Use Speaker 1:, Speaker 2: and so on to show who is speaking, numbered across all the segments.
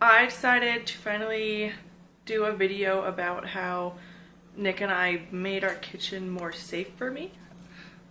Speaker 1: I decided to finally do a video about how Nick and I made our kitchen more safe for me.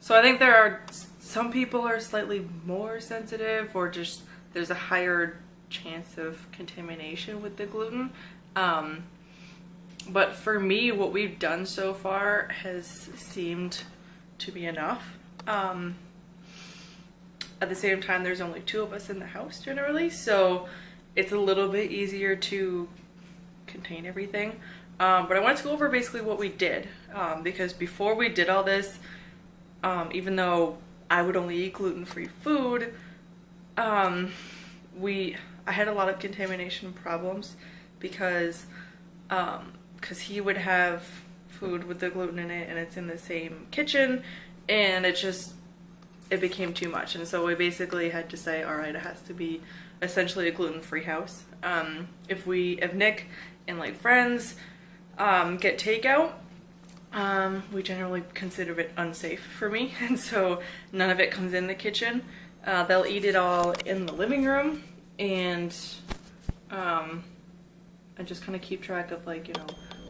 Speaker 1: So I think there are some people are slightly more sensitive, or just there's a higher chance of contamination with the gluten. But for me, what we've done so far has seemed to be enough. At the same time, there's only 2 of us in the house generally, so it's a little bit easier to contain everything. But I wanted to go over basically what we did, because before we did all this, even though I would only eat gluten-free food, I had a lot of contamination problems because he would have food with the gluten in it and it's in the same kitchen, and it became too much. And so we basically had to say, all right, it has to be essentially a gluten-free house. If Nick and like friends get takeout, we generally consider it unsafe for me, and so none of it comes in the kitchen. They'll eat it all in the living room, and I just kind of keep track of, like, you know,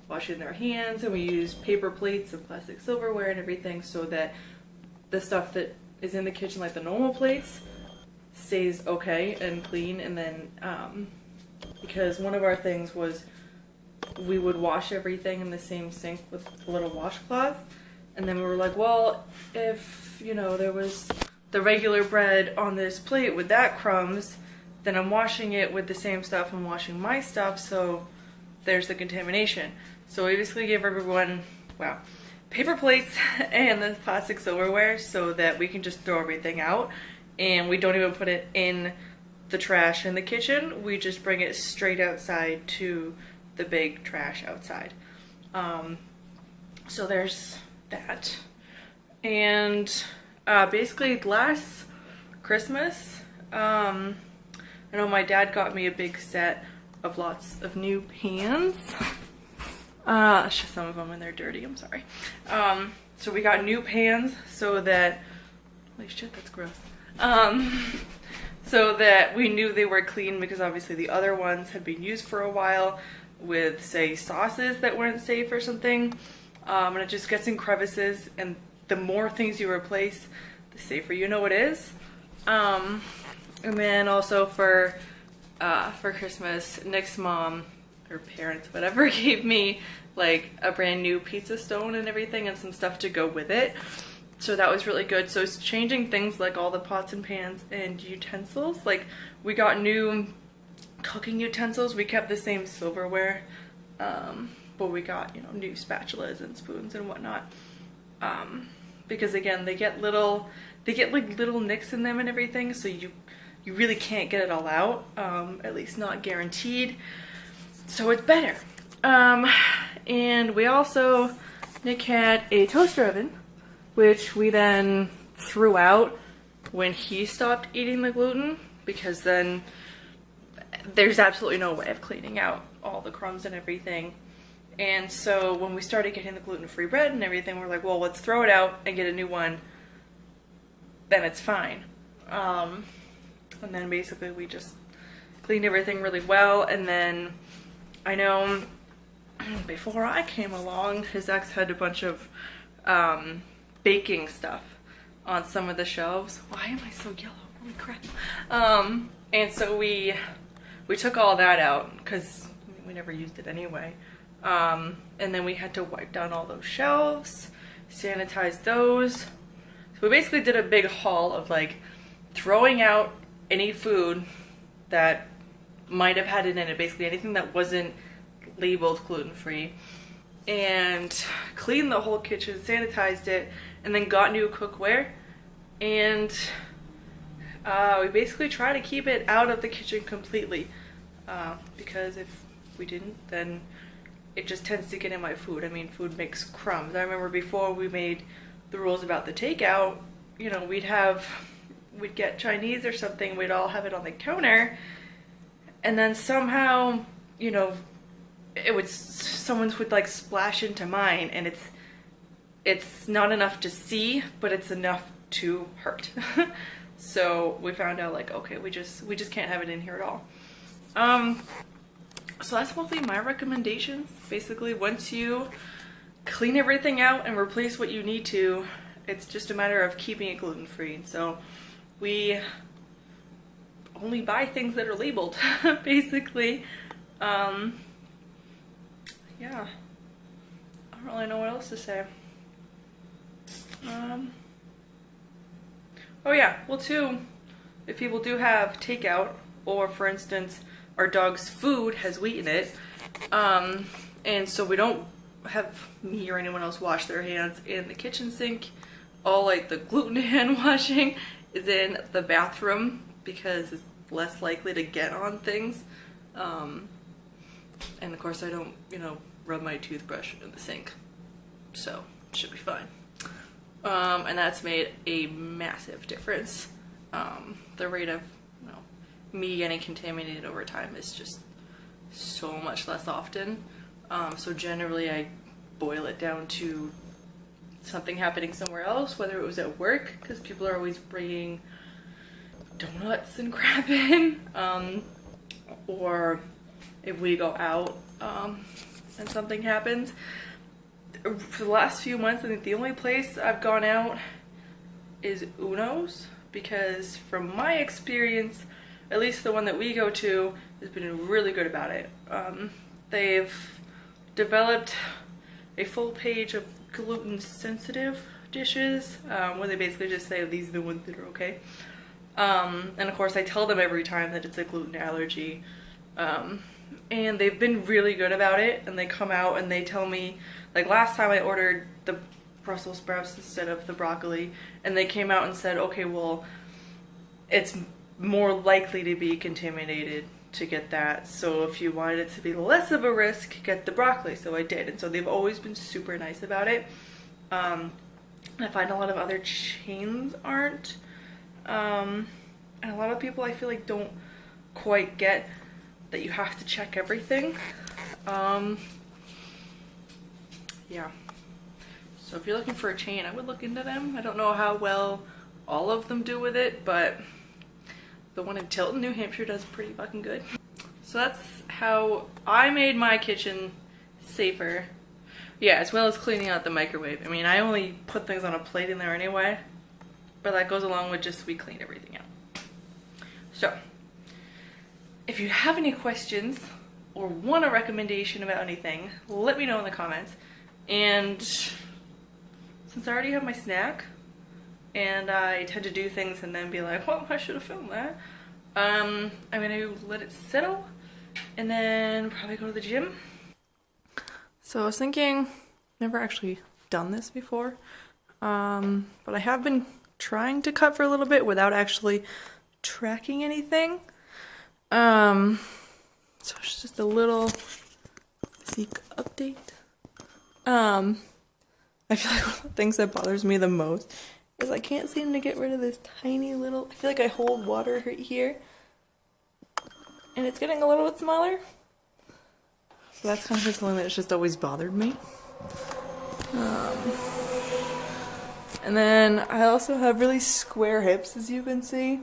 Speaker 1: washing their hands, and we use paper plates and plastic silverware and everything so that the stuff that is in the kitchen, like the normal plates, stays okay and clean. And then because one of our things was we would wash everything in the same sink with a little washcloth, and then we were like, well, if, you know, there was the regular bread on this plate with that crumbs, then I'm washing it with the same stuff I'm washing my stuff, so there's the contamination. So we basically gave everyone, wow, paper plates and the plastic silverware so that we can just throw everything out, and we don't even put it in the trash in the kitchen. We just bring it straight outside to the big trash outside. So there's that. And basically last Christmas, I know my dad got me a big set of lots of new pans. Some of them, and they're dirty, I'm sorry. So we got new pans so that, holy shit, that's gross. So that we knew they were clean, because obviously the other ones had been used for a while with, say, sauces that weren't safe or something. And it just gets in crevices, and the more things you replace, the safer you know it is. And then also for Christmas, Nick's mom, or parents, whatever, gave me like a brand new pizza stone and everything, and some stuff to go with it. So that was really good. So it's changing things like all the pots and pans and utensils. Like, we got new cooking utensils. We kept the same silverware, but we got, you know, new spatulas and spoons and whatnot. Because again, they get like little nicks in them and everything, so you really can't get it all out, at least not guaranteed. So it's better. And we also, Nick had a toaster oven, which we then threw out when he stopped eating the gluten, because then there's absolutely no way of cleaning out all the crumbs and everything. And so when we started getting the gluten-free bread and everything, we're like, well, let's throw it out and get a new one, then it's fine. And then basically we just cleaned everything really well. And then I know before I came along, his ex had a bunch of baking stuff on some of the shelves. Why am I so yellow? Holy crap. And so we took all that out, because we never used it anyway. And then we had to wipe down all those shelves, sanitize those. So we basically did a big haul of, like, throwing out any food that might have had it in it, basically anything that wasn't labeled gluten-free, and cleaned the whole kitchen, sanitized it, and then got new cookware. And we basically try to keep it out of the kitchen completely, because if we didn't, then it just tends to get in my food. I mean, food makes crumbs. I remember before we made the rules about the takeout, you know, we'd get Chinese or something, we'd all have it on the counter, and then somehow, you know, someone would like splash into mine, and it's not enough to see, but it's enough to hurt. So we found out, like, okay, we just can't have it in here at all. So that's mostly my recommendations. Basically, once you clean everything out and replace what you need to, it's just a matter of keeping it gluten-free. So we only buy things that are labeled, basically. Yeah, I don't really know what else to say. Oh yeah, well too, if people do have takeout, or for instance, our dog's food has wheat in it, and so we don't have me or anyone else wash their hands in the kitchen sink, all like the gluten hand washing is in the bathroom because it's less likely to get on things. And of course I don't, you know, rub my toothbrush in the sink, so it should be fine. And that's made a massive difference. The rate of, you know, me getting contaminated over time is just so much less often. So generally I boil it down to something happening somewhere else, whether it was at work, because people are always bringing donuts and crap in, or if we go out and something happens. For the last few months, I think the only place I've gone out is Uno's, because from my experience, at least the one that we go to, has been really good about it. They've developed a full page of gluten sensitive dishes, where they basically just say these are the ones that are okay. And of course I tell them every time that it's a gluten allergy, and they've been really good about it, and they come out and they tell me, like last time I ordered the Brussels sprouts instead of the broccoli, and they came out and said, okay, well, it's more likely to be contaminated to get that, so if you wanted it to be less of a risk, get the broccoli. So I did, and so they've always been super nice about it. I find a lot of other chains aren't, and a lot of people I feel like don't quite get that you have to check everything. Yeah, so if you're looking for a chain, I would look into them. I don't know how well all of them do with it, but the one in Tilton, New Hampshire does pretty fucking good. So that's how I made my kitchen safer. Yeah, as well as cleaning out the microwave. I mean, I only put things on a plate in there anyway, but that goes along with just we clean everything out. So, if you have any questions or want a recommendation about anything, let me know in the comments. And since I already have my snack, and I tend to do things and then be like, well, I should have filmed that, I'm gonna let it settle and then probably go to the gym. So I was thinking, never actually done this before, but I have been trying to cut for a little bit without actually tracking anything. So it's just a little Physique update. I feel like one of the things that bothers me the most is I can't seem to get rid of this tiny little, I feel like I hold water right here, and it's getting a little bit smaller. So that's kind of something that's just always bothered me. And then I also have really square hips, as you can see.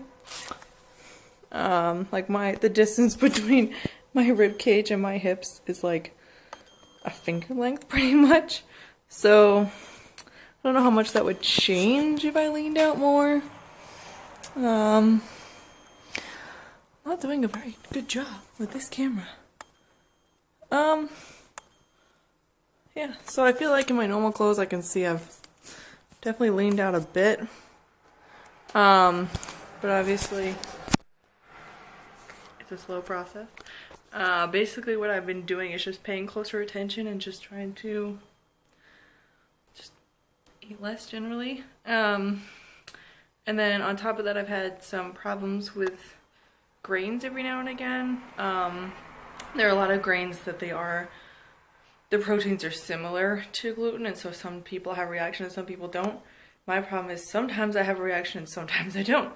Speaker 1: Like the distance between my rib cage and my hips is like a finger length pretty much. So I don't know how much that would change if I leaned out more. Not doing a very good job with this camera. Yeah, so I feel like in my normal clothes I can see I've definitely leaned out a bit. But obviously it's a slow process. Basically what I've been doing is just paying closer attention and just trying to just eat less generally. And then on top of that, I've had some problems with grains every now and again. There are a lot of grains that the proteins are similar to gluten, and so some people have reaction and some people don't. My problem is sometimes I have a reaction and sometimes I don't.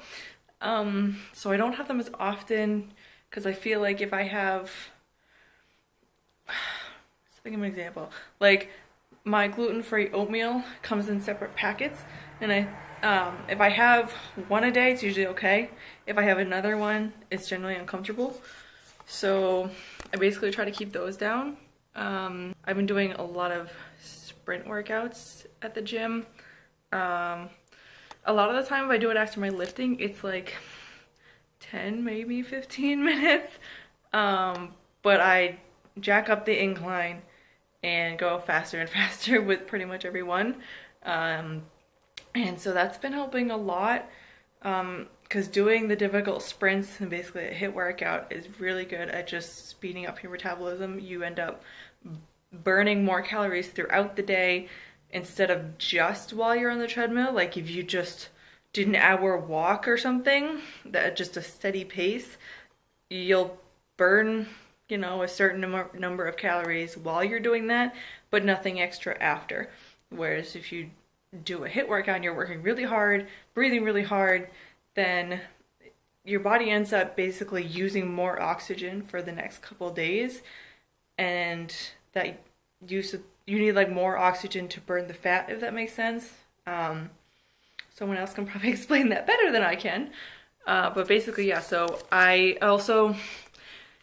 Speaker 1: So I don't have them as often because I feel like if I have, let's think of an example, like my gluten-free oatmeal comes in separate packets, and if I have one a day, it's usually okay. If I have another one, it's generally uncomfortable. So I basically try to keep those down. I've been doing a lot of sprint workouts at the gym. A lot of the time if I do it after my lifting, it's like 10, maybe 15 minutes. But I jack up the incline and go faster and faster with pretty much every one. And so that's been helping a lot. Because doing the difficult sprints and basically a HIIT workout is really good at just speeding up your metabolism. You end up burning more calories throughout the day instead of just while you're on the treadmill. Like if you just did an hour walk or something, that at just a steady pace, you'll burn, you know, a certain number of calories while you're doing that, but nothing extra after. Whereas if you do a HIIT workout and you're working really hard, breathing really hard, then your body ends up basically using more oxygen for the next couple of days, and that you need like more oxygen to burn the fat, if that makes sense. Someone else can probably explain that better than I can. But basically, yeah, so I also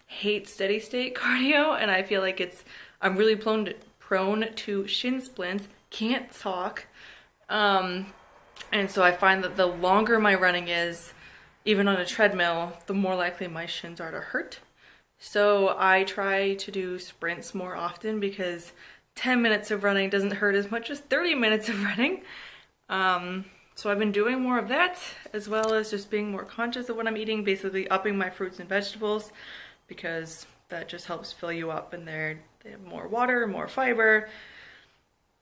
Speaker 1: hate steady state cardio, and I feel like I'm really prone to shin splints, can't talk. And so I find that the longer my running is, even on a treadmill, the more likely my shins are to hurt. So I try to do sprints more often because 10 minutes of running doesn't hurt as much as 30 minutes of running. So I've been doing more of that, as well as just being more conscious of what I'm eating, basically upping my fruits and vegetables, because that just helps fill you up, and they have more water, more fiber,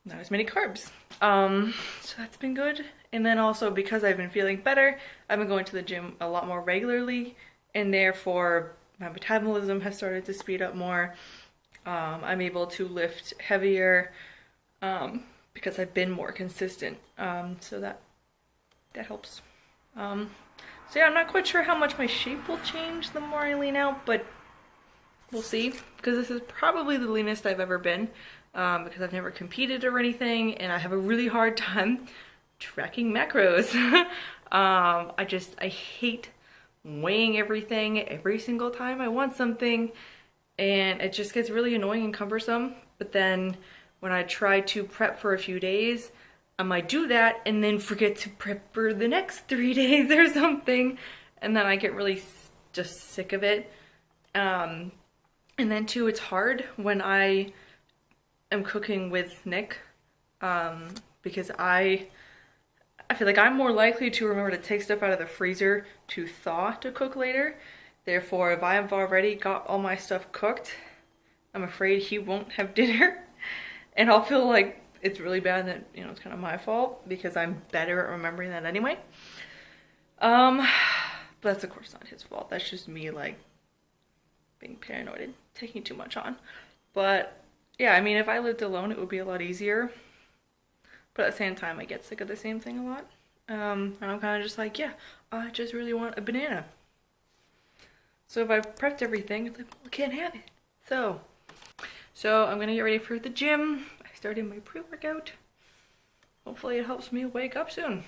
Speaker 1: not as many carbs. So that's been good. And then also because I've been feeling better, I've been going to the gym a lot more regularly, and therefore my metabolism has started to speed up more. I'm able to lift heavier because I've been more consistent. So that helps. So yeah, I'm not quite sure how much my shape will change the more I lean out, but we'll see, because this is probably the leanest I've ever been, because I've never competed or anything, and I have a really hard time tracking macros. I hate weighing everything every single time I want something, and it just gets really annoying and cumbersome. But then when I try to prep for a few days, I might do that and then forget to prep for the next 3 days or something, and then I get really just sick of it. And then too, it's hard when I am cooking with Nick, because I feel like I'm more likely to remember to take stuff out of the freezer to thaw to cook later. Therefore, if I have already got all my stuff cooked, I'm afraid he won't have dinner. And I'll feel like it's really bad that, you know, it's kind of my fault, because I'm better at remembering that anyway. But that's of course not his fault. That's just me, like, being paranoid and taking too much on. But yeah, I mean, if I lived alone, it would be a lot easier. But at the same time, I get sick of the same thing a lot. And I'm kind of just like, yeah, I just really want a banana. So if I've prepped everything, it's like, well, I can't have it. So I'm gonna get ready for the gym. I started my pre-workout. Hopefully it helps me wake up soon.